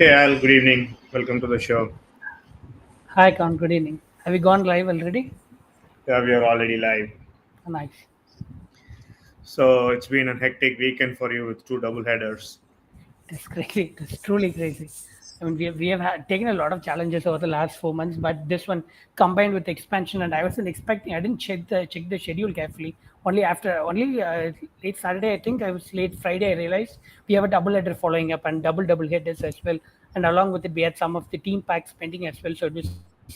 Hey Al, good evening. Welcome to the show. Hi, Con. Good evening. Have you gone live already? Yeah, we are already live. Nice. So it's been a hectic weekend for you with two double headers. It's crazy. It's truly crazy. I mean, we have taken a lot of challenges over the last 4 months, but this one combined with expansion, and I wasn't expecting. I didn't check the schedule carefully. Only late Saturday, I think I was late Friday. I realized we have a double header following up and double headers as well. And along with it, we had some of the team packs pending as well. So it was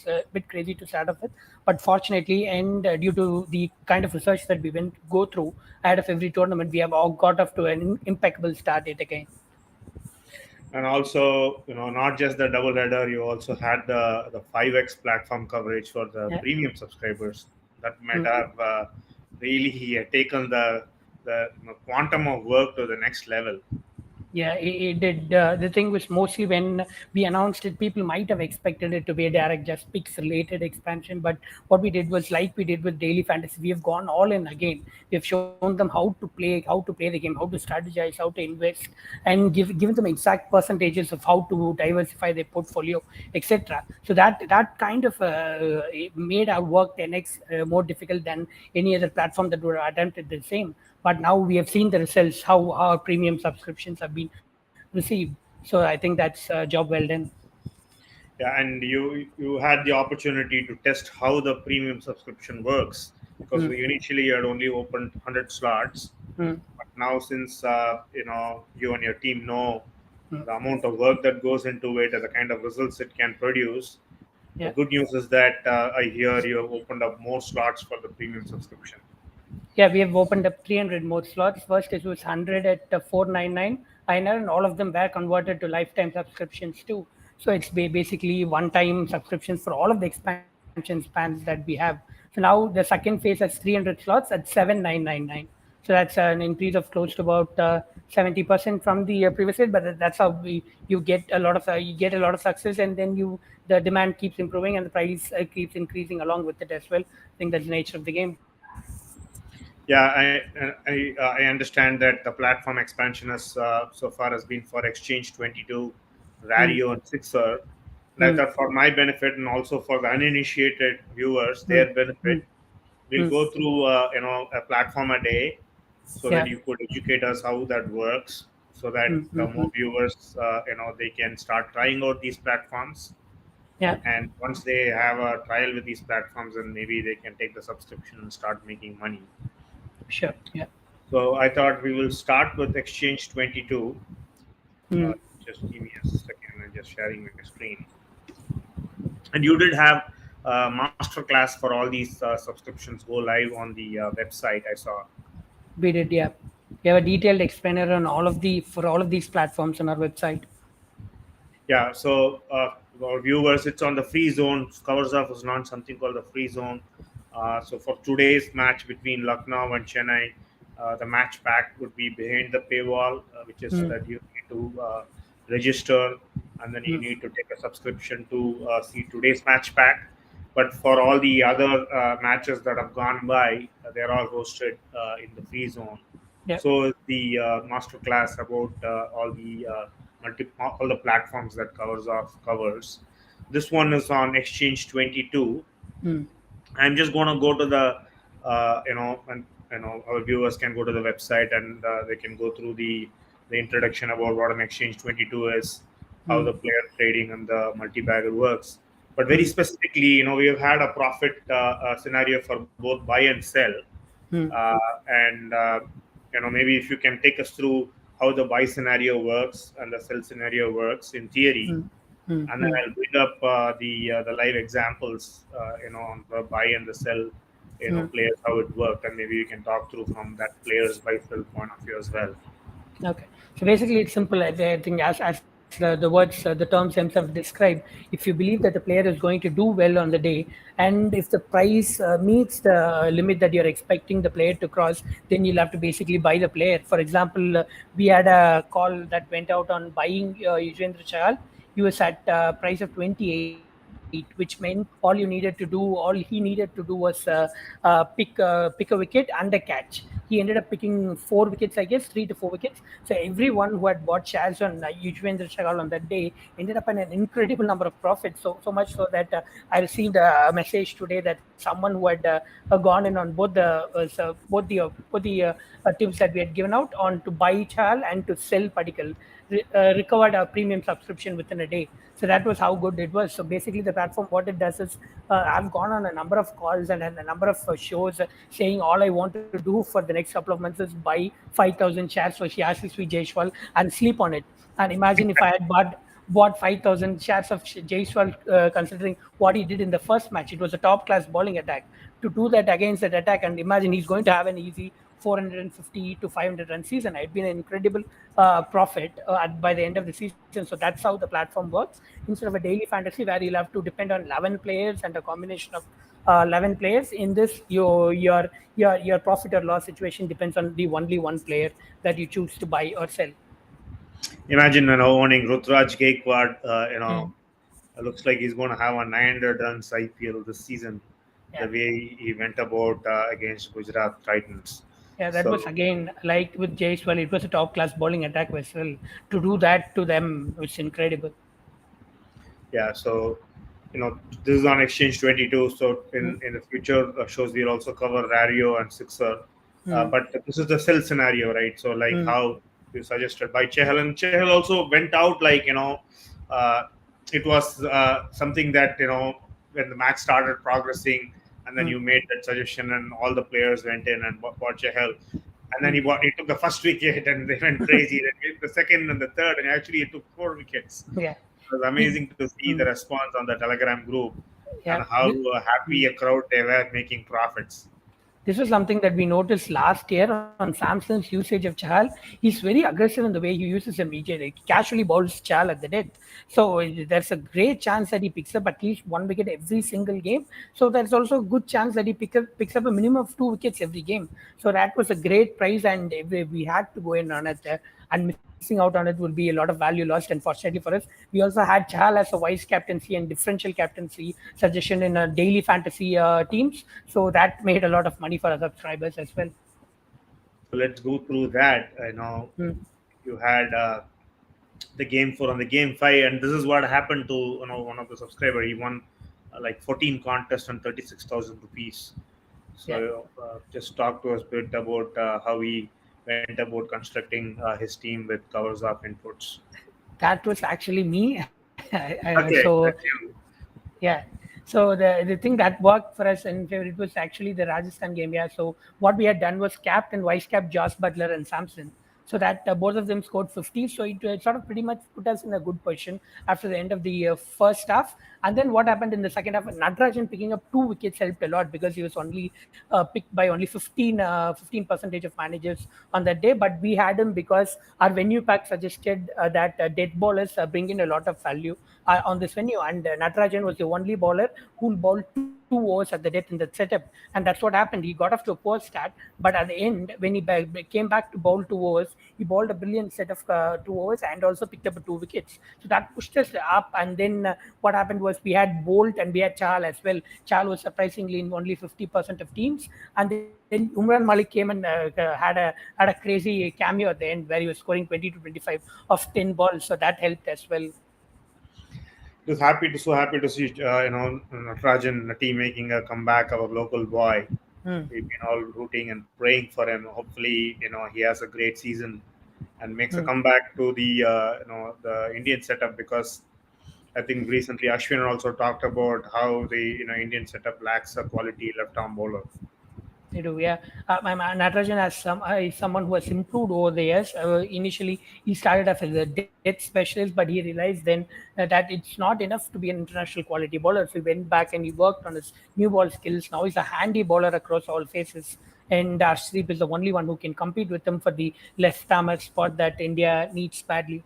a bit crazy to start off with. But fortunately, and due to the kind of research that we went go through ahead of every tournament, we have all got off to an impeccable start yet again. And also, not just the double header, you also had the 5x platform coverage for the Yeah. premium subscribers. That might Mm. have really taken the quantum of work to the next level. Yeah, it did. The thing was mostly when we announced it, people might have expected it to be a direct just picks related expansion. But what we did was like we did with Daily Fantasy, we have gone all in again. We have shown them how to play the game, how to strategize, how to invest, and given them exact percentages of how to diversify their portfolio, etc. So that kind of it made our work 10x more difficult than any other platform that would have attempted the same. But now we have seen the results, how our premium subscriptions have been received. So I think that's a job well done. Yeah, and you had the opportunity to test how the premium subscription works because Mm, we initially had only opened 100 slots. mm, But now, since you and your team know mm. the amount of work that goes into it and the kind of results it can produce, the Yeah. good news is that I hear you have opened up more slots for the premium subscription. Yeah, we have opened up 300 more slots. First, it was 100 at 499 INR, and all of them were converted to lifetime subscriptions too. So it's basically one-time subscriptions for all of the expansion spans that we have. So now the second phase has 300 slots at 7999. So that's an increase of close to about 70% from the previous year. But that's how you get a lot of success, and then you the demand keeps improving and the price keeps increasing along with it as well. I think that's the nature of the game. Yeah, I understand that the platform expansion has so far has been for Exchange 22, Mm, Radio, and Sixer. And I mm, thought for my benefit and also for the uninitiated viewers, mm, their benefit, mm, we'll mm. go through a platform a day so that Yeah. you could educate us how that works so that Mm, the mm, more mm. viewers they can start trying out these platforms, Yeah. and once they have a trial with these platforms, then maybe they can take the subscription and start making money. Sure. Yeah. So I thought we will start with Exchange 22. Mm. Just give me a second. I'm just sharing my screen. And you did have a master class for all these subscriptions go live on the website, I saw. We did. Yeah. We have a detailed explainer on all of the for all of these platforms on our website. Yeah, so our viewers, it's on the free zone. Covers off is not something called the free zone. So for today's match between Lucknow and Chennai, the match pack would be behind the paywall, which is Mm, that you need to register and then you mm. need to take a subscription to see today's match pack. But for all the other matches that have gone by, they're all hosted in the free zone. Yeah. So the master class about all the platforms that covers. This one is on Exchange 22. Mm. I'm just going to go to the and our viewers can go to the website and they can go through the introduction about what an Exchange 22 is, how Mm. the player trading and the multi-bagger works. But very Mm. specifically, we have had a profit scenario for both buy and sell, Mm. and maybe if you can take us through how the buy scenario works and the sell scenario works in theory, Mm. Mm. and then Mm. I'll bring up the live examples, on the buy and the sell, Mm. players how it worked, and maybe you can talk through from that player's buy sell point of view as well. Okay. So basically, it's simple. I think as the words, the terms themselves describe, if you believe that the player is going to do well on the day, and if the price meets the limit that you're expecting the player to cross, then you'll have to basically buy the player. For example, we had a call that went out on buying Yuzvendra Chahal. He was at price of 28, which meant all he needed to do was pick a wicket and a catch. he ended up picking 4 wickets, I guess, 3 to 4 wickets. So everyone who had bought shares on Yuzvendra Chahal on that day ended up in an incredible number of profits. So much so that I received a message today that someone who had gone in on both the tips that we had given out on to buy Chahal and to sell Padikkal recovered a premium subscription within a day. So that was how good it was. So basically, the platform, what it does is, I've gone on a number of calls and a number of shows saying all I want to do for the next couple of months is buy 5,000 shares for Yashasvi Jaiswal and sleep on it. And imagine if I had bought 5,000 shares of Jaiswal, considering what he did in the first match. It was a top class bowling attack. To do that against that attack, and imagine he's going to have an easy 450 to 500 run season. It'd been an incredible profit by the end of the season. So that's how the platform works. Instead of a daily fantasy where you'll have to depend on 11 players and a combination of 11 players, in this your profit or loss situation depends on the only one player that you choose to buy or sell. Imagine owning Rutraj Gaikwad. Mm. Looks like he's going to have a 900 runs IPL this season. The Yeah. way he went about against Gujarat Titans. Yeah, that was So again like with Jaiswal, it was a top class bowling attack vessel. To do that to them was incredible. yeah, so this is on Exchange 22. So Mm. in the future shows we'll also cover Rario and Sixer. Mm. But this is the sell scenario, right? So like Mm. how you suggested by Chehal, and Chehal also went out like uh, it was something that when the match started progressing, and then Mm. you made that suggestion, and all the players went in and bought Chehal, and then Mm. he took the first wicket, and they went crazy. Then he hit the second and the third, and actually he took 4 wickets. Yeah. It was He- amazing to see the mm. response on the Telegram group and Yeah. how happy a crowd they were making profits. This is something that we noticed last year on Samsung's usage of Chahal. He's very aggressive in the way he uses him. He casually bowls Chahal at the death. So there's a great chance that he picks up at least 1 wicket every single game. So there's also a good chance that he picks up a minimum of 2 wickets every game. So that was a great price, and we had to go in on it. And missing out on it would be a lot of value lost. Unfortunately for us, we also had Chahal as a vice captaincy and differential captaincy suggestion in daily fantasy teams. So that made a lot of money for our subscribers as well. So let's go through that. Mm. You had the game 4 and the game 5, and this is what happened to one of the subscriber. He won like 14 contests and 36,000 rupees. Yeah, So just talk to us a bit about how he went about constructing his team with covers of inputs. that was actually me. Okay, So that's you. yeah. So the thing that worked for us in favor, it was actually the Rajasthan game. Yeah. So what we had done was capped and vice capped Josh Butler and Samson, so that both of them scored 50. So it sort of pretty much put us in a good position after the end of the first half. And then what happened in the second half? Natarajan picking up 2 wickets helped a lot because he was only picked by only 15 percentage of managers on that day. But we had him because our venue pack suggested that dead bowlers bring in a lot of value on this venue, and Natarajan was the only bowler who bowled 2 overs at the death in that setup, and that's what happened. He got off to a poor start, but at the end, when he came back to bowl 2 overs, he bowled a brilliant set of 2 overs and also picked up 2 wickets. So that pushed us up, and then what happened was we had Bolt and we had Chahal as well. Chahal was surprisingly in only 50% of teams, and then Umran Malik came and had a crazy cameo at the end where he was scoring 20 to 25 of 10 balls, so that helped as well. Just so happy to see Rajan Nati making a comeback. Our local boy. Hmm. We've been all rooting and praying for him. Hopefully, he has a great season and makes a Hmm. comeback to the Indian setup, because I think recently Ashwin also talked about how the Indian setup lacks a quality left arm bowler. They do, yeah. Natarajan has is someone who has improved over the years. Initially, he started off as a death specialist, but he realized then that it's not enough to be an international quality bowler. So he went back and he worked on his new ball skills. Now he's a handy bowler across all phases. And Arshdeep is the only one who can compete with him for the left armer spot that India needs badly.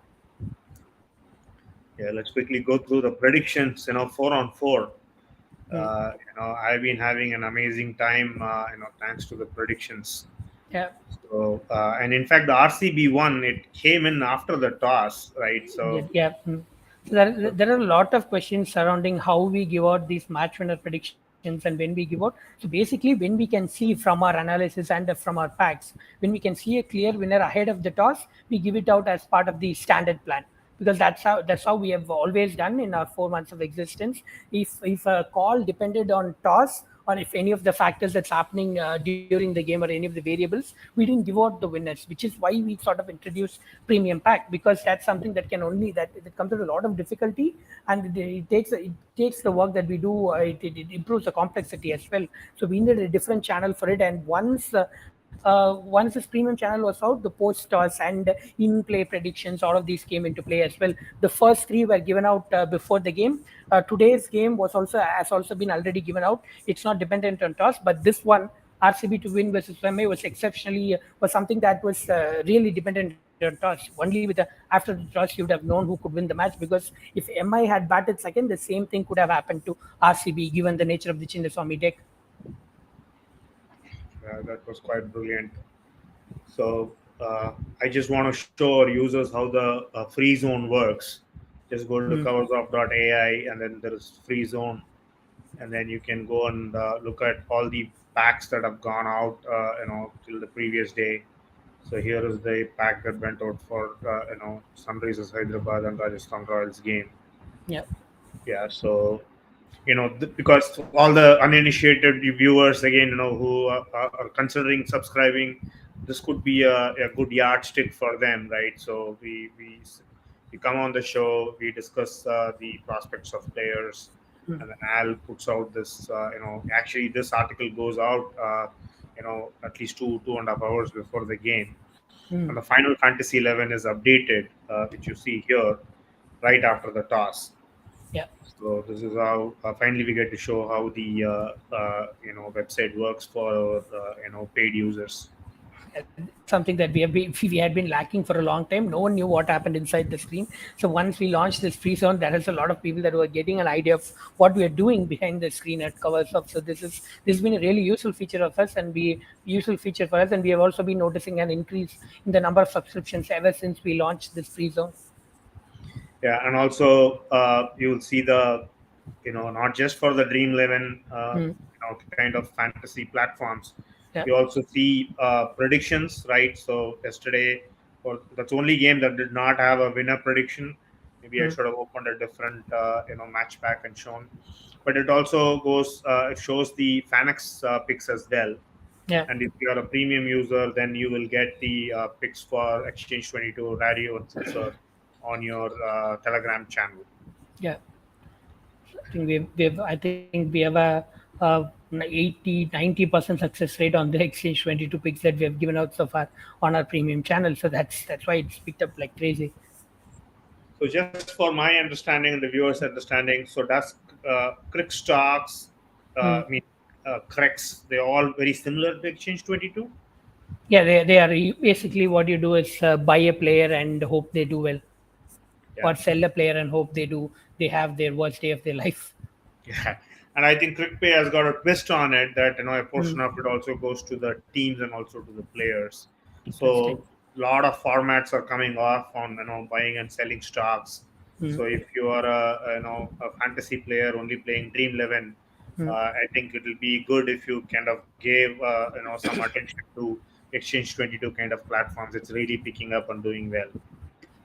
Yeah, let's quickly go through the predictions. 4 on 4. Mm. I've been having an amazing time. Thanks to the predictions. Yeah. So, and in fact, the RCB one, it came in after the toss, right? So, Yeah. Mm. So there are a lot of questions surrounding how we give out these match winner predictions. predictions and when we give out. So basically, when we can see from our analysis and from our packs, when we can see a clear winner ahead of the toss, we give it out as part of the standard plan, because that's how we have always done in our 4 months of existence. If a call depended on toss, or if any of the factors that's happening during the game or any of the variables, we didn't give out the winners, which is why we sort of introduced premium pack, because that's something that can only that comes with a lot of difficulty, and it takes the work that we do. It improves the complexity as well. So we needed a different channel for it, and once this premium channel was out, the post toss and in-play predictions, all of these came into play as well. The first three were given out before the game. Today's game has also been already given out. It's not dependent on toss, but this one, RCB to win versus MI, was something that was really dependent on toss. Only after the toss you would have known who could win the match, because if MI had batted second, the same thing could have happened to RCB given the nature of the Chinnaswamy deck. That was quite brilliant. So I just want to show our users how the free zone works. Just go to Hmm. coversoft.ai, and then there is free zone, and then you can go and look at all the packs that have gone out, till the previous day. So here is the pack that went out for Sunrisers Hyderabad and Rajasthan Royals game. Yeah. Yeah, so because all the uninitiated viewers, again, who are considering subscribing, this could be a good yardstick for them, right? So we come on the show, we discuss the prospects of players, Hmm. and then Al puts out this, actually this article goes out at least 2.5 hours before the game, and the Hmm. final fantasy 11 is updated, which you see here right after the toss. Yeah. So this is how finally we get to show how the website works for our paid users. It's something that we had been lacking for a long time. No one knew what happened inside the screen. So once we launched this free zone, there is a lot of people that were getting an idea of what we are doing behind the screen at covers up. So this has been a really useful feature for us, and we have also been noticing an increase in the number of subscriptions ever since we launched this free zone. Yeah, and also you'll see the not just for the Dream 11 Hmm. kind of fantasy platforms. Yeah. You also see predictions, right? So yesterday, or that's the only game that did not have a winner prediction. Maybe I Hmm. should have opened a different match pack and shown, but it also it shows the Fanex picks as well. Yeah. And if you are a premium user, then you will get the picks for Exchange 22 Radio and Sensor on your Telegram channel. Yeah. I think we have a 80-90% success rate on the Exchange 22 picks that we have given out so far on our premium channel. So that's why it's picked up like crazy. So just for my understanding and the viewers' understanding, so does Crick stocks, Hmm. I mean, Cracks, they're all very similar to Exchange 22? Yeah, they are basically what you do is buy a player and hope they do well, Yeah. or sell a player and hope they have their worst day of their life. Yeah, and I think ClickPay has got a twist on it that a Hmm. portion of it also goes to the teams and also to the players. Interesting. So a lot of formats are coming off on buying and selling stocks. Hmm. So if you are a fantasy player only playing Dream 11, Hmm. I think it will be good if you kind of gave some attention to Exchange 22 kind of platforms. It's really picking up and doing well.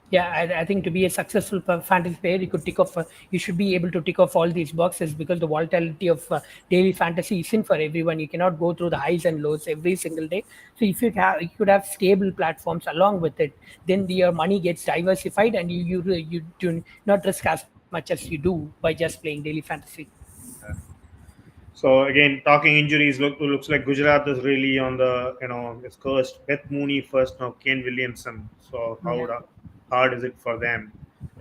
Yeah, I think to be a successful fantasy player, you should be able to tick off all these boxes, because the volatility of daily fantasy isn't for everyone. You cannot go through the highs and lows every single day. So if you could have stable platforms along with it, then your money gets diversified, and you do not risk as much as you do by just playing daily fantasy. So again, talking injuries, looks like Gujarat is really on the it's cursed. Beth Mooney first, now Kane Williamson. So Yeah. hard is it for them,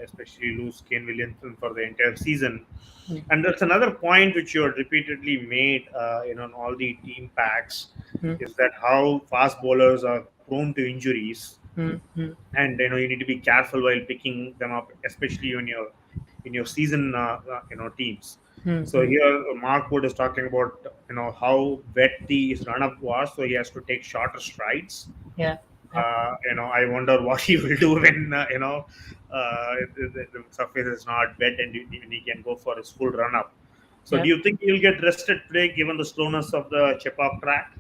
especially lose Kane Williamson for the entire season? Mm. And that's another point which you had repeatedly made, in all the team packs, Mm. is that how fast bowlers are prone to injuries, Mm. Mm. and you need to be careful while picking them up, especially in your season teams. Mm. So Mm. here Mark Wood is talking about how wet the his run up was, so he has to take shorter strides. Yeah. Yeah. I wonder what he will do when the surface is not wet and he can go for his full run up. So do Yeah. you think he'll get rested today given the slowness of the Chepauk track?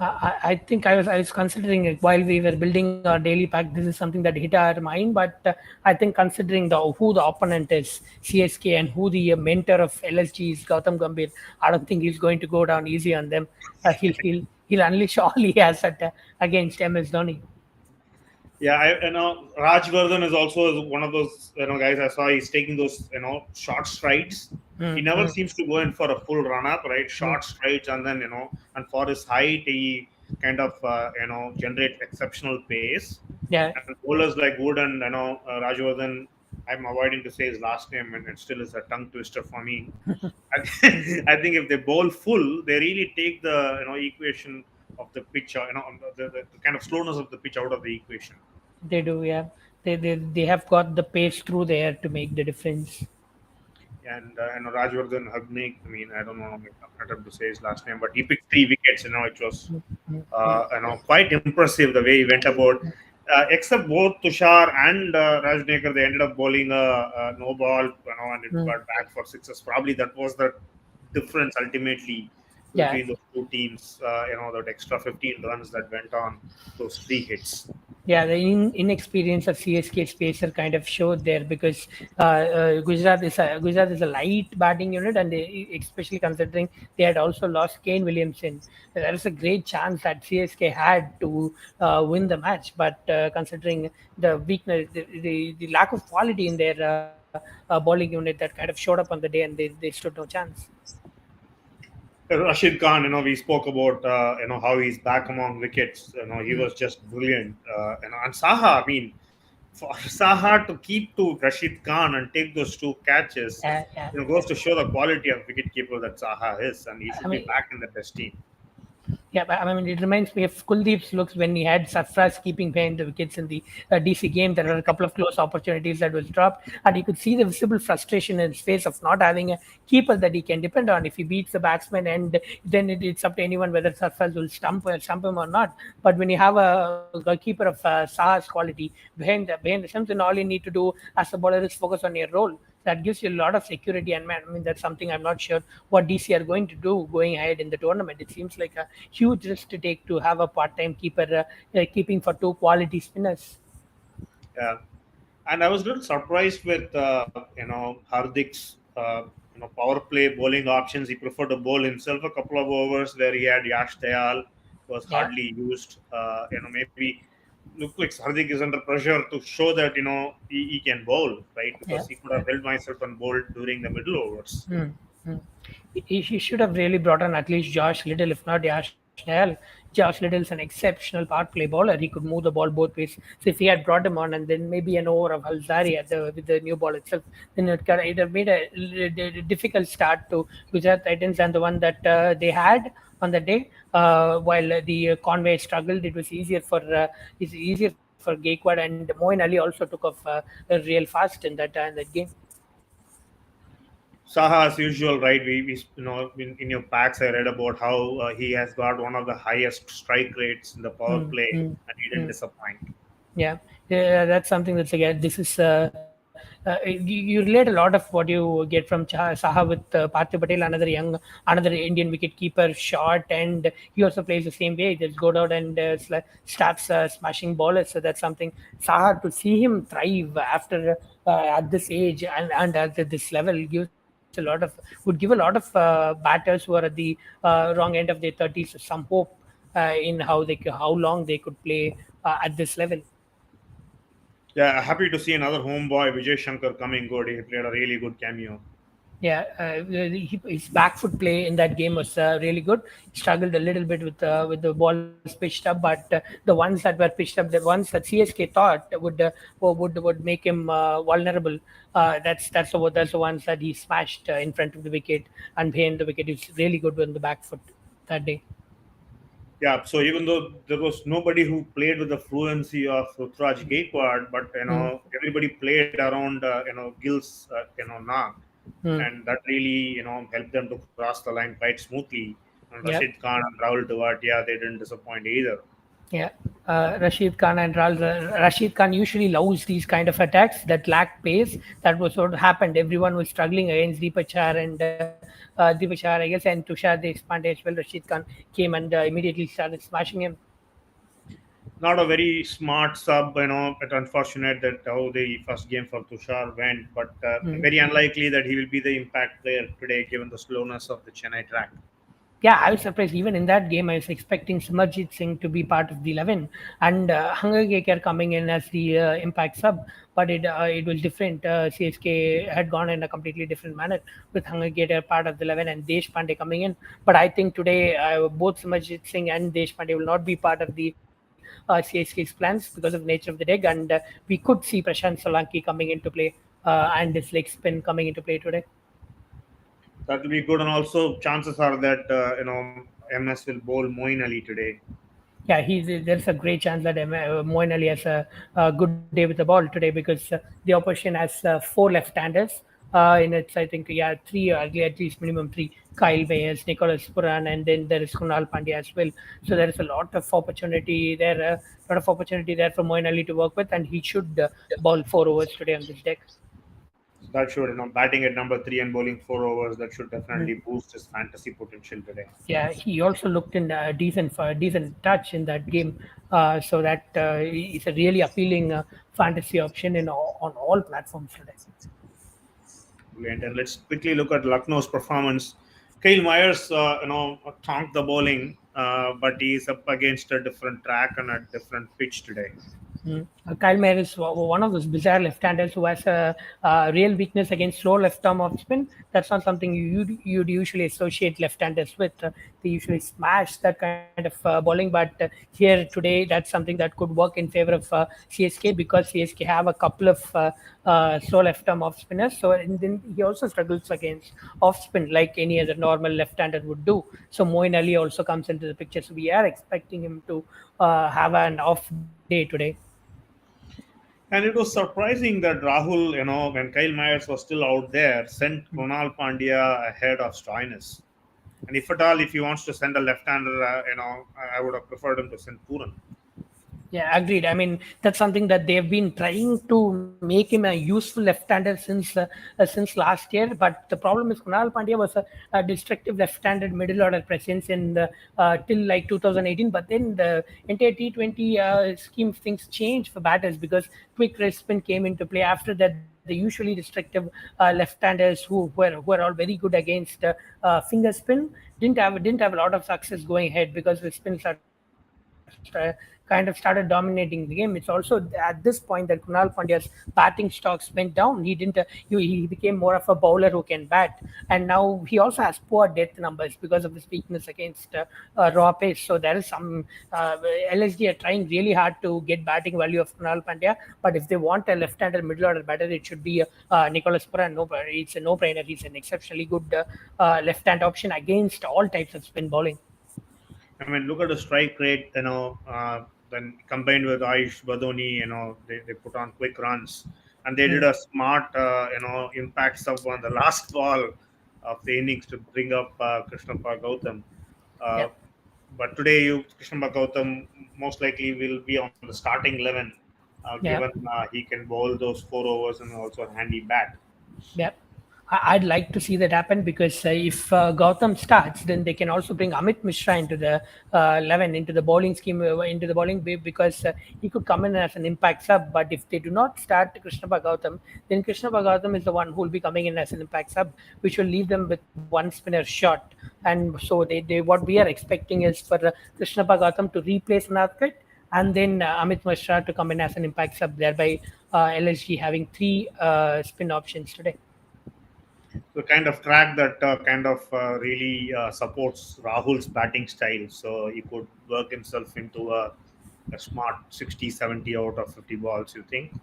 I think I was considering it while we were building our daily pack. This is something that hit our mind, but I think considering the who the opponent is, CSK, and who the mentor of LSG is, Gautam Gambhir, I don't think he's going to go down easy on them. He'll unleash all he has against MS Dhoni. Yeah, Rajvardhan is also one of those guys I saw. He's taking those short strides. He Mm, never mm, seems to go in for a full run up, right? mm. Short strides, and then and for his height, he kind of generates exceptional pace. Yeah, And bowlers like Wood and Rajvardhan, I'm avoiding to say his last name, and it still is a tongue twister for me. I think if they bowl full, they really take the equation of the pitch, the kind of slowness of the pitch out of the equation. they do. Yeah, they have got the pace through there to make the difference. And Rajvardhan Hagnik, I mean, I don't know, I'm not able to say his last name, but he picked 3 wickets. It was Mm, mm, mm, quite impressive the way he went about. Except both Tushar and Rajnekar, they ended up bowling a no ball, and it mm. got back for sixes. Probably that was the difference ultimately Yeah, between those two teams. That extra 15 runs that went on those 3 hits. yeah, the inexperience of CSK spacer kind of showed there because Gujarat is a light batting unit, and especially considering they had also lost Kane Williamson, there is a great chance that CSK had to win the match. But considering the weakness, the lack of quality in their bowling unit, that kind of showed up on the day, and they stood no chance. Rashid Khan, we spoke about how he's back among wickets. He Mm. was just brilliant. And Saha, I mean, for Saha to keep to Rashid Khan and take those 2 catches, Yeah. goes to show the quality of wicketkeeper that Saha is, and he I should be mean, back in the test team. yeah, but I mean, it reminds me of Kuldeep's looks when he had Sarfraz keeping behind the wickets in the DC game. There were a couple of close opportunities that was dropped, and you could see the visible frustration in his face of not having a keeper that he can depend on. If he beats the batsman, and then it's up to anyone whether Sarfraz will stump him or not. But when you have a keeper of Saha's quality behind the stumps, then all you need to do as a bowler is focus on your role. That gives you a lot of security, and man, I mean, that's something I'm not sure what DC are going to do going ahead in the tournament. It seems like a huge risk to take to have a part-time keeper keeping for two quality spinners. Yeah, and I was a little surprised with Hardik's power play bowling options. He preferred to bowl himself a couple of overs where he had Yash Dayal was Yeah, hardly used. Maybe look like Hardik is under pressure to show that he can bowl, right, yeah. because he could have held myself and bowled during the middle overs. Mm, mm. He should have really brought on at least Josh Little, if not Yash Dayal. Josh Little's an exceptional part play bowler. He could move the ball both ways. So if he had brought him on and then maybe an over of Halzari with the new ball itself, then it have made a difficult start to Gujarat Titans, and the one that they had on the day. While the Conway struggled, it was easier for Gaikwad, and Moin Ali also took off real fast in that game. Saha, as usual, right? We in your packs, I read about how he has got one of the highest strike rates in the power Mm, play, mm, and he didn't mm. disappoint. Yeah, yeah, that's something that's again. This is you relate a lot of what you get from Saha with Parthiv Patel, another Indian wicket keeper, short, and he also plays the same way. He just go out and starts smashing bowlers. So that's something Saha to see him thrive after at this age and at this level gives a lot of would give a lot of batters who are at the wrong end of their 30s some hope in how long they could play at this level. Yeah, happy to see another homeboy, Vijay Shankar, coming good. He played a really good cameo. Yeah, his back foot play in that game was really good. He struggled a little bit with the balls pitched up, but the ones that were pitched up, the ones that CSK thought would make him vulnerable. That's the ones that he smashed in front of the wicket and behind the wicket. He's really good on the back foot that day. Yeah, so even though there was nobody who played with the fluency of Rutraj Gaikwad, but Mm, everybody played around Gill's knock, mm, and that really helped them to cross the line quite smoothly. And yeah, Rashid Khan and Rahul Tewatia, they didn't disappoint either. yeah. Rashid Khan and Rashid Khan usually loves these kind of attacks that lack pace. That was what happened. Everyone was struggling against Deepachar and Deepachar, I guess, and Tushar Deshpande as well. Rashid Khan came and immediately started smashing him. Not a very smart sub, It's unfortunate that how the first game for Tushar went, but Mm. very unlikely that he will be the impact player today, given the slowness of the Chennai track. Yeah, I was surprised. Even in that game, I was expecting Samarjit Singh to be part of the 11 and Hunger Gaker coming in as the impact sub. But it was different. CSK had gone in a completely different manner with Hunger Gaker part of the 11 and Desh Pandey coming in. But I think today both Samarjit Singh and Desh Pandey will not be part of the CSK's plans because of the nature of the deck. And we could see Prashant Solanki coming into play and his leg spin coming into play today. That will be good, and also chances are that MS will bowl Moeen Ali today. Yeah, there's a great chance that Moeen Ali has a good day with the ball today because the opposition has four left-handers. In its, I think, yeah, three, at least minimum three. Kyle Mayers, Nicholas Puran, and then there is Kunal Pandya as well. So there is a lot of opportunity there for Moeen Ali to work with, and he should bowl 4 overs today on this deck. That should, batting at number three and bowling 4 overs, that should Mm. definitely boost his fantasy potential today. Yeah, he also looked in decent touch in that game, so that is a really appealing fantasy option on all platforms today. Brilliant. And let's quickly look at Lucknow's performance. Kyle Myers, thonked the bowling, but he's up against a different track and a different pitch today. Mm. Kyle Mayer is one of those bizarre left-handers who has a real weakness against slow left arm off spin. That's not something you'd usually associate left-handers with. They usually smash that kind of bowling, but here today that's something that could work in favor of CSK because CSK have a couple of slow left arm off spinners. So and then he also struggles against off spin like any other normal left-hander would do. So Moeen Ali also comes into the picture. So we are expecting him to have an off day today. And it was surprising that Rahul, when Kyle Myers was still out there, sent Kunal Pandya ahead of Stoinis. And if at all, if he wants to send a left-hander, I would have preferred him to send Puran. Yeah, agreed. I mean, that's something that they've been trying to make him a useful left-hander since last year. But the problem is Kunal Pandya was a destructive left-handed middle-order presence in till like 2018. But then the entire T20 scheme of things changed for batters because quick wrist spin came into play. After that, the usually destructive left-handers who are all very good against finger spin didn't have a lot of success going ahead because the spin kind of started dominating the game. It's also at this point that Kunal Pandya's batting stocks went down. He became more of a bowler who can bat, and now he also has poor death numbers because of his weakness against raw pace. So there is some LSG are trying really hard to get batting value of Kunal Pandya, but if they want a left-hander middle order batter, it should be Nicholas Puran. No, it's a no-brainer. He's an exceptionally good left-hand option against all types of spin bowling. I mean, look at the strike rate, then combined with Ayush Badoni, they put on quick runs. And they did Hmm. a smart, impact sub on the last ball of the innings to bring up Krishnappa Gautam. Uh, Yep. but today, Krishnappa Gautam most likely will be on the starting 11, given Yeah. he can bowl those 4 overs and also handy bat. Yeah, I'd like to see that happen because if Gautam starts, then they can also bring Amit Mishra into the 11, into the bowling scheme, into the bowling because he could come in as an impact sub. But if they do not start Krishnappa Gautam, then Krishnappa Gautam is the one who will be coming in as an impact sub, which will leave them with one spinner short. And so what we are expecting is for Krishnappa Gautam to replace Nathkrit and then Amit Mishra to come in as an impact sub, thereby LSG having three spin options today. The kind of track that kind of really supports Rahul's batting style. So he could work himself into a smart 60, 70 out of 50 balls, you think?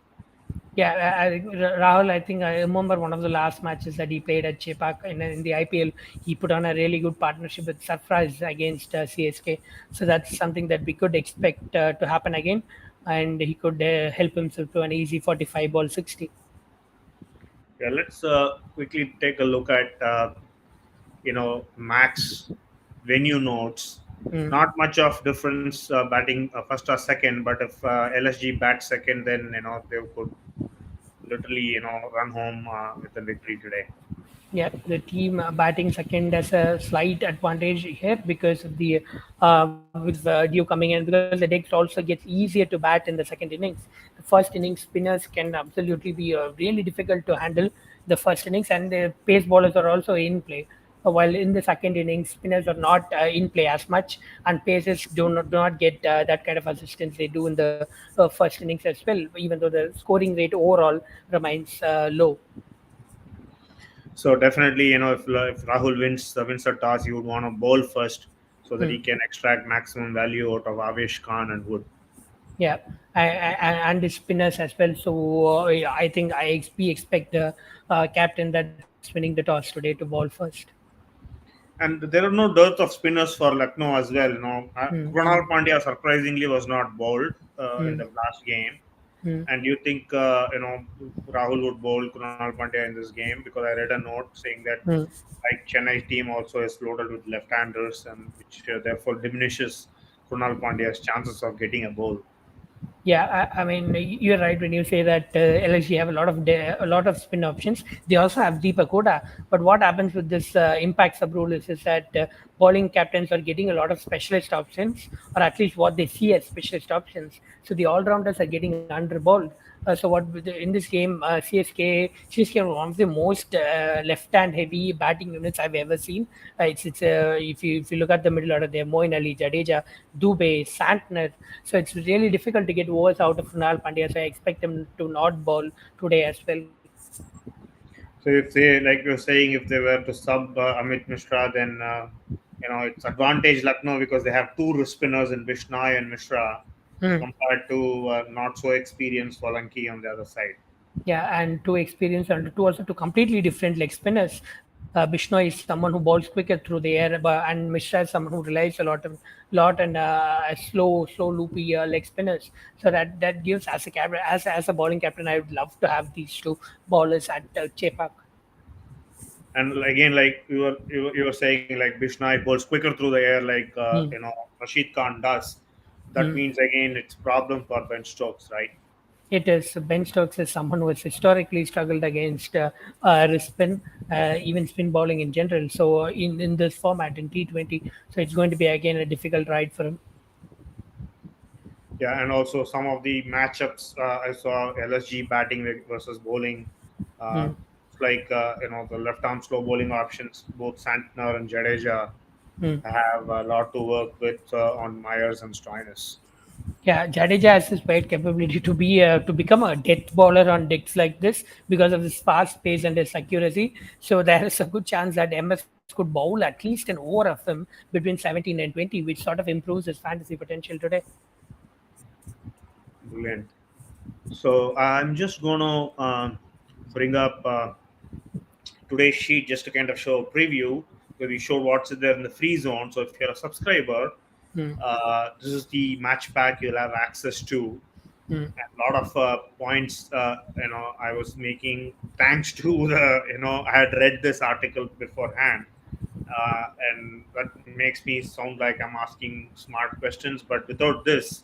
Yeah, Rahul, I think I remember one of the last matches that he played at Chepak in the IPL. He put on a really good partnership with Sarfraz against CSK. So that's something that we could expect to happen again. And he could help himself to an easy 45 ball 60. Yeah, let's quickly take a look at, Max venue notes. Mm. Not much of difference batting first or second, but if LSG bats second, then they could literally run home with a victory today. Yeah, the team batting second has a slight advantage here because of the with Dew coming in, because the decks also gets easier to bat in the second innings. The first innings spinners can absolutely be really difficult to handle the first innings, and the pace bowlers are also in play. While in the second innings, spinners are not in play as much, and paces do not get that kind of assistance they do in the first innings as well. Even though the scoring rate overall remains low. So definitely, if Rahul wins the toss, he would want to bowl first so that Hmm. he can extract maximum value out of Avesh Khan and Wood. Yeah, and the spinners as well. So I think we expect the captain that's winning the toss today to ball first. And there are no dearth of spinners for Lucknow as well. Hmm. Krunal Pandya surprisingly was not bowled in Hmm. the last game. Hmm. And do you think Rahul would bowl Krunal Pandya in this game? Because I read a note saying that Hmm. like Chennai's team also is loaded with left-handers, and which therefore diminishes Krunal Pandya's chances of getting a bowl. Yeah, I mean you're right when you say that LSG have a lot of spin options. They also have Deepak Koda, but what happens with this impact sub rule is that bowling captains are getting a lot of specialist options, or at least what they see as specialist options. So the all rounders are getting underballed. So in this game, CSK are one of the most left hand heavy batting units I've ever seen. It's if you look at the middle order, they have Moin Ali, Jadeja, Dubey, Santner. So it's really difficult to get overs out of Runal Pandya. So I expect him to not bowl today as well. So if they, like you're saying, if they were to sub Amit Mishra, then it's advantage Lucknow because they have two spinners in Bishnoi and Mishra Hmm. compared to not so experienced Solanki on the other side. Yeah, and two experienced and two also two completely different leg spinners. Bishnoi is someone who bowls quicker through the air, and Mishra is someone who relies a lot and slow loopy leg spinners. So that gives as a bowling captain, I would love to have these two bowlers at Chepak. And again, like you were saying, like Bishnoi bowls quicker through the air, like Hmm. Rashid Khan does. That Hmm. means again it's problem for Ben Stokes, right? It is. Ben Stokes is someone who has historically struggled against wrist spin, even spin bowling in general. So in this format in T20, so it's going to be again a difficult ride for him. Yeah, and also some of the matchups I saw LSG batting versus bowling. Uh, Hmm. it's like the left arm slow bowling options. Both Santner and Jadeja Hmm. have a lot to work with on Myers and Stoinis. Yeah, Jadeja has his great capability to become a death bowler on decks like this because of his fast pace and his accuracy. So there is a good chance that MS could bowl at least an over of him between 17 and 20, which sort of improves his fantasy potential today. Brilliant. So I'm just going to bring up today's sheet just to kind of show a preview where we show what's there in the free zone. So if you're a subscriber, Hmm. this is the match pack you'll have access to. Hmm. And a lot of points I was making thanks to the I had read this article beforehand, and that makes me sound like I'm asking smart questions, but without this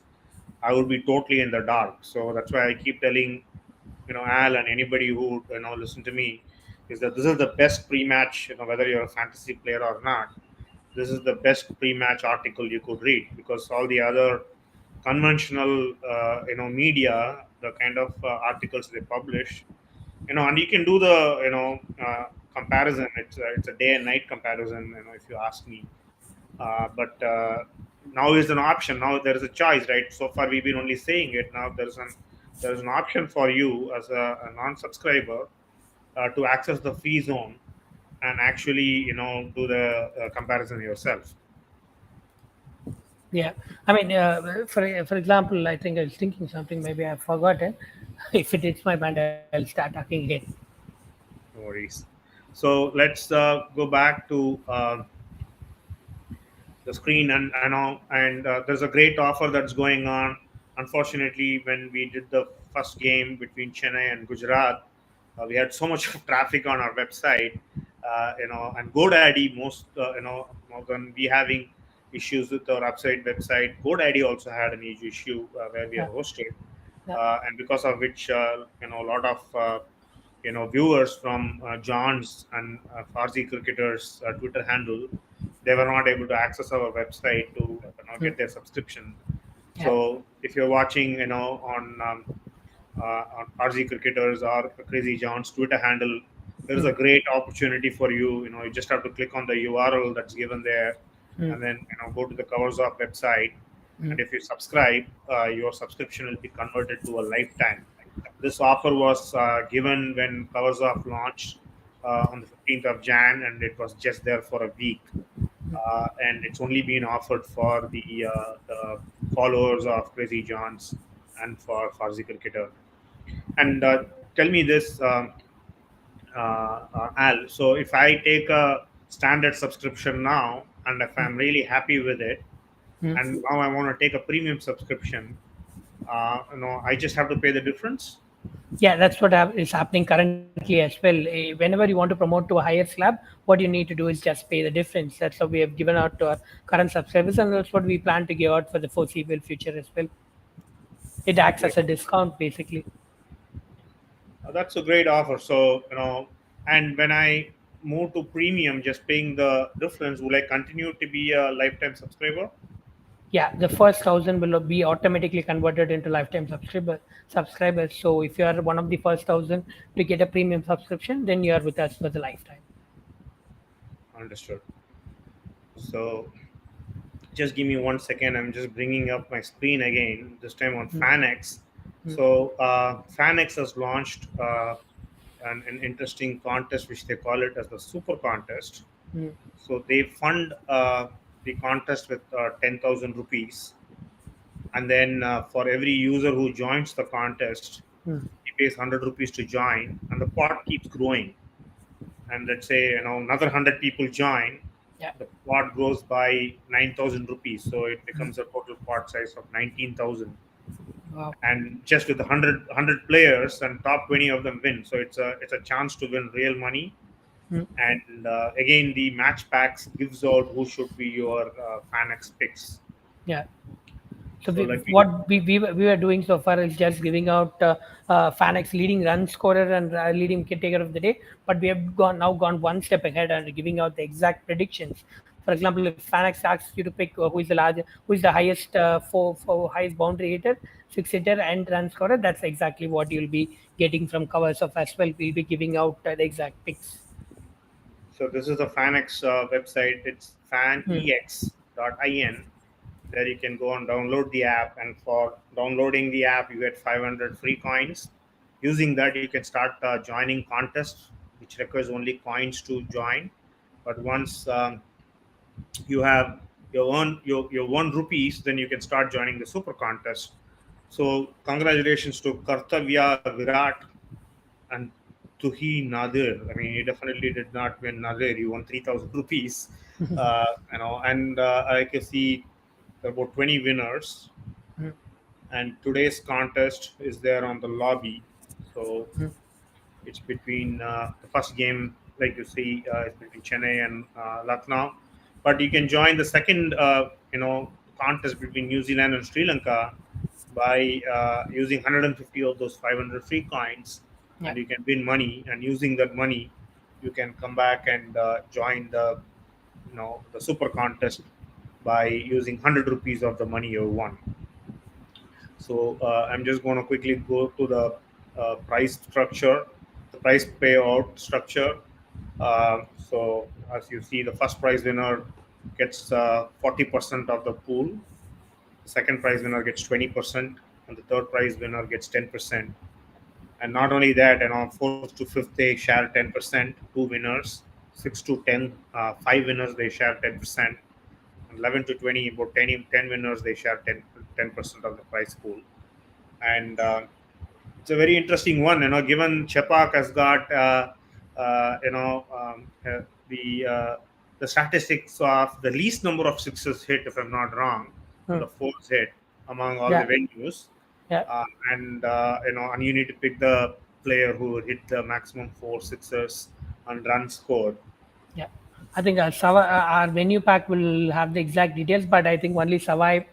I would be totally in the dark. So that's why I keep telling Al and anybody who listen to me is that this is the best pre-match, whether you're a fantasy player or not. This is the best pre-match article you could read, because all the other conventional media, the kind of articles they publish, and you can do the comparison. It's a day and night comparison, if you ask me. But now is an option. Now there is a choice, right? So far we've been only saying it. Now there's an option for you as a non-subscriber to access the free zone and actually do the comparison yourself. Yeah, I mean, for example, I think I was thinking something. Maybe I've forgotten. If it hits my mind, I'll start talking again. No worries. So let's go back to the screen, and there's a great offer that's going on. Unfortunately, when we did the first game between Chennai and Gujarat, we had so much of traffic on our website, and GoDaddy, more than we having issues with our website. GoDaddy also had an issue where we are Yeah. hosted, Yeah. and because of which a lot of viewers from John's and Farsi cricketers' Twitter handle, they were not able to access our website to Mm. get their subscription. Yeah. So if you're watching, on RZ Cricketers or Crazy John's Twitter handle, there is Mm. a great opportunity for you. You just have to click on the URL that's given there, Mm. and then go to the Covers Off website. Mm. And if you subscribe, your subscription will be converted to a lifetime. This offer was given when Covers Off launched on the 15th of Jan, and it was just there for a week. And it's only been offered for the followers of Crazy Johns and for Farsi Cricketer. And tell me this, Al. So if I take a standard subscription now, and if I'm really happy with it, Mm. and now I want to take a premium subscription, I just have to pay the difference. Yeah, that's what is happening currently as well. Whenever you want to promote to a higher slab, what you need to do is just pay the difference. That's what we have given out to our current subscribers, and that's what we plan to give out for the foreseeable future as well. It acts Great. as a discount basically. That's a great offer. So and when I move to premium, just paying the difference, will I continue to be a lifetime subscriber? Yeah, the first 1,000 will be automatically converted into lifetime subscribers. So if you are one of the first 1,000 to get a premium subscription, then you are with us for the lifetime. Understood. So just give me 1 second. I'm just bringing up my screen again, this time on Mm. FanX. Mm. So FanX has launched an interesting contest, which they call it as the Super Contest. Mm. So they fund the contest with 10,000 rupees. And then for every user who joins the contest, Mm. he pays 100 rupees to join, and the pot keeps growing. And let's say another 100 people join, Yeah. the pot grows by 9,000 rupees, so it becomes a total pot size of 19,000. Wow. And just with 100 players, and top 20 of them win, so it's a chance to win real money. Mm. And again, the match packs gives out who should be your Fanex picks. Yeah. So So let me what we were doing so far is just giving out Fanex leading run scorer and leading wicket taker of the day. But we have gone one step ahead and giving out the exact predictions. For example, if Fanex asks you to pick who is the highest for highest boundary hitter, six hitter, and run scorer, that's exactly what you'll be getting from covers of as well. We'll be giving out the exact picks. So this is the Fanex website. It's Hmm. fanex.in. There you can go and download the app, and for downloading the app, you get 500 free coins. Using that, you can start joining contests, which requires only coins to join. But once you have your 1 rupees, then you can start joining the super contest. So congratulations to Kartavya Virat and Tuhi Nadir. I mean, he definitely did not win Nadir. He won 3,000 rupees. And I can see there are about 20 winners. Hmm. And today's contest is there on the lobby. So Hmm. it's between the first game, like you see, is between Chennai and Lucknow. But you can join the second, contest between New Zealand and Sri Lanka by using 150 of those 500 free coins, Yeah. and you can win money. And using that money, you can come back and join the super contest by using 100 rupees of the money you won. So I'm just going to quickly go to the price structure, the price payout structure. So as you see, the first prize winner gets 40% of the pool. The second prize winner gets 20%, and the third prize winner gets 10%. And not only that, fourth to fifth they share 10%. Two winners, six to 10, five winners they share 10%, and 11 to 20, about 10 winners they share 10% of the prize pool. And it's a very interesting one. Given Chepak has got the statistics of the least number of sixes hit, if I'm not wrong, and Hmm. the fours hit among all the Yeah. venues. Yeah. And you need to pick the player who hit the maximum four sixes and run scored. Yeah. I think our venue pack will have the exact details, but I think only Savai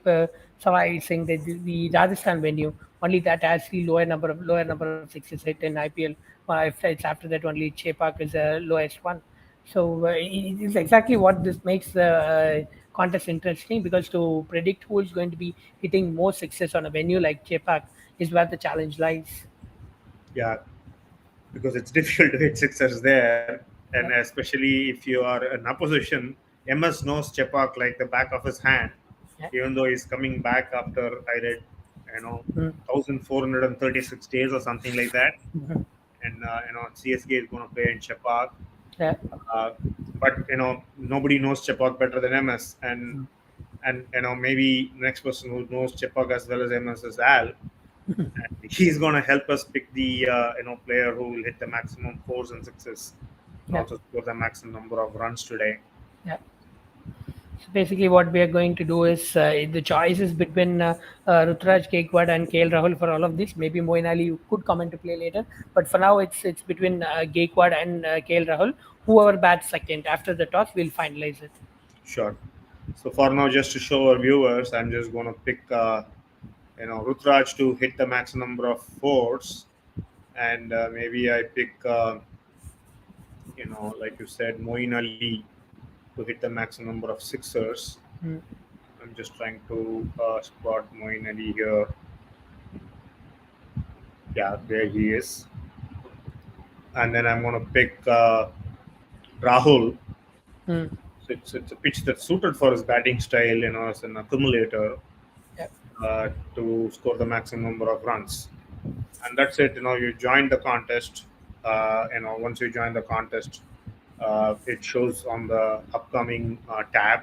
is saying that the Rajasthan venue only that has the lower number of sixes hit in IPL. If it's after that, only Chepak is the lowest one. So it is exactly what this makes the contest interesting, because to predict who is going to be hitting more sixes on a venue like Chepak is where the challenge lies. Yeah, because it's difficult to hit sixers there, and Yeah. especially if you are in opposition. MS knows Chepak like the back of his hand, Yeah. even though he's coming back after, I read, you know, Mm. 1436 days or something like that, Mhm. and CSK is going to play in Chepak. Yeah. Uh, but nobody knows Chepak better than MS, and maybe the next person who knows Chepak as well as MS is Al. And he's going to help us pick the player who will hit the maximum fours and sixes and Yeah. also score the maximum number of runs today. Yeah. So basically, what we are going to do is the choice is between Rutraj Gaikwad and KL Rahul for all of this. Maybe Moin Ali could come into play later, but for now, it's between Gaikwad and KL Rahul. Whoever bats second after the toss, we'll finalize it. Sure. So for now, just to show our viewers, I'm just going to pick Rutraj to hit the maximum number of fours, and maybe I pick like you said, Moin Ali to hit the maximum number of sixers. Mm. I'm just trying to spot Moin Ali here. Yeah, there he is. And then I'm going to pick Rahul. Mm. So it's a pitch that's suited for his batting style, as an accumulator Yeah. to score the maximum number of runs. And that's it. You join the contest. Once you join the contest, it shows on the upcoming tab.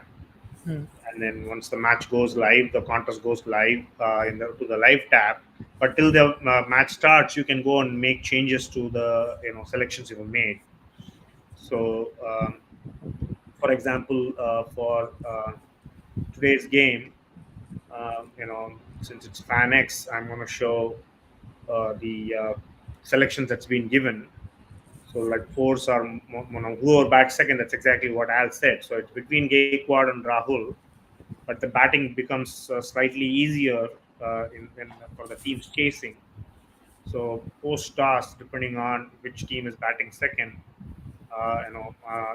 Mm. And then once the match goes live, the contest goes live to the live tab. But till the match starts, you can go and make changes to the selections you've made. So, for example, for today's game, since it's Fan X, I'm going to show the selections that's been given. So, like fours are whoever bats second. That's exactly what Al said. So it's between Gaikwad and Rahul, but the batting becomes slightly easier for the teams chasing. So post toss, depending on which team is batting second,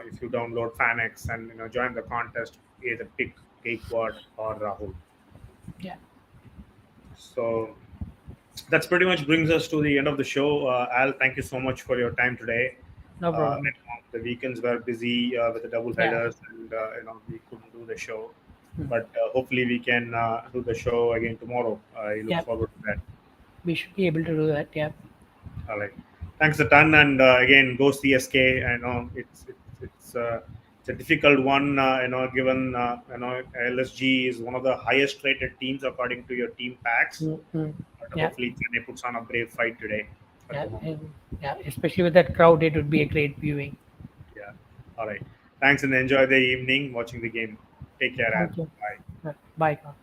if you download FanX and join the contest, either pick Gaikwad or Rahul. Yeah. So that's pretty much brings us to the end of the show. Al, thank you so much for your time today. No problem. The weekends were busy with the double Yeah. headers, and we couldn't do the show. Mm. But hopefully we can do the show again tomorrow. I look Yeah. forward to that. We should be able to do that. Yeah. All right. Thanks a ton, and again, go CSK. I know it's a difficult one. Given LSG is one of the highest rated teams according to your team packs. Mm. Mm. But Yeah. hopefully, Chennai puts on a brave fight today at Yeah. home. Yeah. Especially with that crowd, it would be a great viewing. Yeah. All right. Thanks, and enjoy the evening watching the game. Take care, Al. Thank you. Bye. Bye, God.